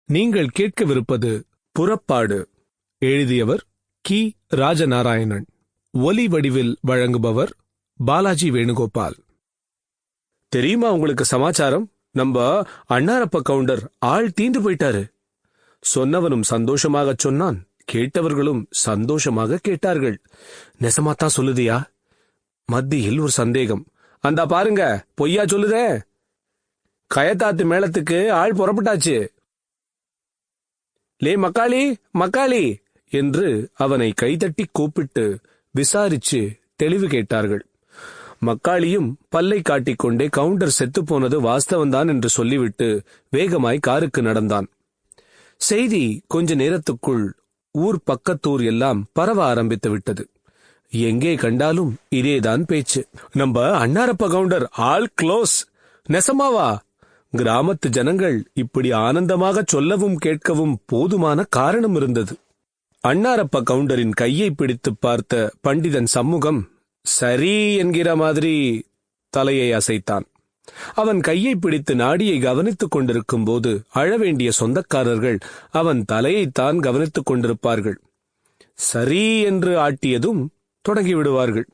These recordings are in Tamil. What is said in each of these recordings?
நீங்கள் கேட்கவிருப்பது புறப்பாடு. எழுதியவர் கி. ராஜநாராயணன். ஒலி வடிவில் வழங்குபவர் பாலாஜி வேணுகோபால். தெரியுமா உங்களுக்கு சமாச்சாரம்? நம்ம அண்ணாரப்ப கவுண்டர் ஆள் தீந்து போயிட்டாரு. சொன்னவனும் சந்தோஷமாக சொன்னான், கேட்டவர்களும் சந்தோஷமாக கேட்டார்கள். நெசமாத்தான் சொல்லுதியா? மத்தியில் ஒரு சந்தேகம். அந்த பாருங்க, பொய்யா சொல்லுதே. கயத்தாத்து மேளத்துக்கு ஆள் புறப்பட்டாச்சு. லே மக்காளி, மக்காளி என்று அவனை கைதட்டி கூப்பிட்டு விசாரிச்சு தெளிவு கேட்டார்கள். மக்காளியும் பல்லை காட்டிக்கொண்டே கவுண்டர் செத்துப்போனது வாஸ்தவன்தான் என்று சொல்லிவிட்டு வேகமாய் காருக்கு நடந்தான். செய்தி கொஞ்ச நேரத்துக்குள் ஊர் பக்கத்தூர் எல்லாம் பரவ ஆரம்பித்து விட்டது. எங்கே கண்டாலும் இதேதான் பேச்சு. நம்ம அண்ணாரப்ப கவுண்டர் ஆள் க்ளோஸ். நெசமாவா? கிராமத்து ஜனங்கள் இப்படி ஆனந்தமாக சொல்லவும் கேட்கவும் போதுமான காரணம் இருந்தது. அண்ணாரப்ப கவுண்டரின் கையை பிடித்து பார்த்த பண்டிதன் சண்முகம் சரி என்கிற மாதிரி தலையை அசைத்தான். அவன் கையை பிடித்து நாடியை கவனித்துக் கொண்டிருக்கும் போது அழவேண்டிய சொந்தக்காரர்கள் அவன் தலையைத்தான் கவனித்துக் கொண்டிருப்பார்கள். சரி என்று ஆட்டியதும் தொடங்கிவிடுவார்கள்.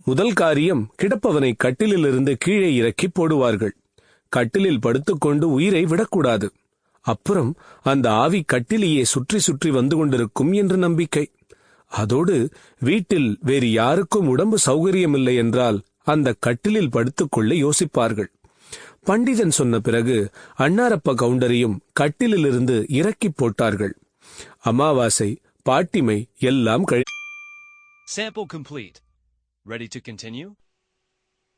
முதல் காரியம், கிடப்பவனை கட்டிலிலிருந்து கீழே இறக்கி போடுவார்கள். கட்டிலில் படுத்துக்கொண்டு உயிரை விடக்கூடாது. அப்புறம் அந்த ஆவி கட்டிலேயே சுற்றி சுற்றி வந்து கொண்டிருக்கும் என்று நம்பிக்கை. அதோடு வீட்டில் வேறு யாருக்கும் உடம்பு சௌகரியமில்லை என்றால் அந்த கட்டிலில் படுத்துக்கொள்ள யோசிப்பார்கள். பண்டிதன் சொன்ன பிறகு அண்ணாரப்ப கவுண்டரையும் கட்டிலிலிருந்து இறக்கி போட்டார்கள். அமாவாசை, பாட்டிமை எல்லாம் Sample complete. Ready to continue?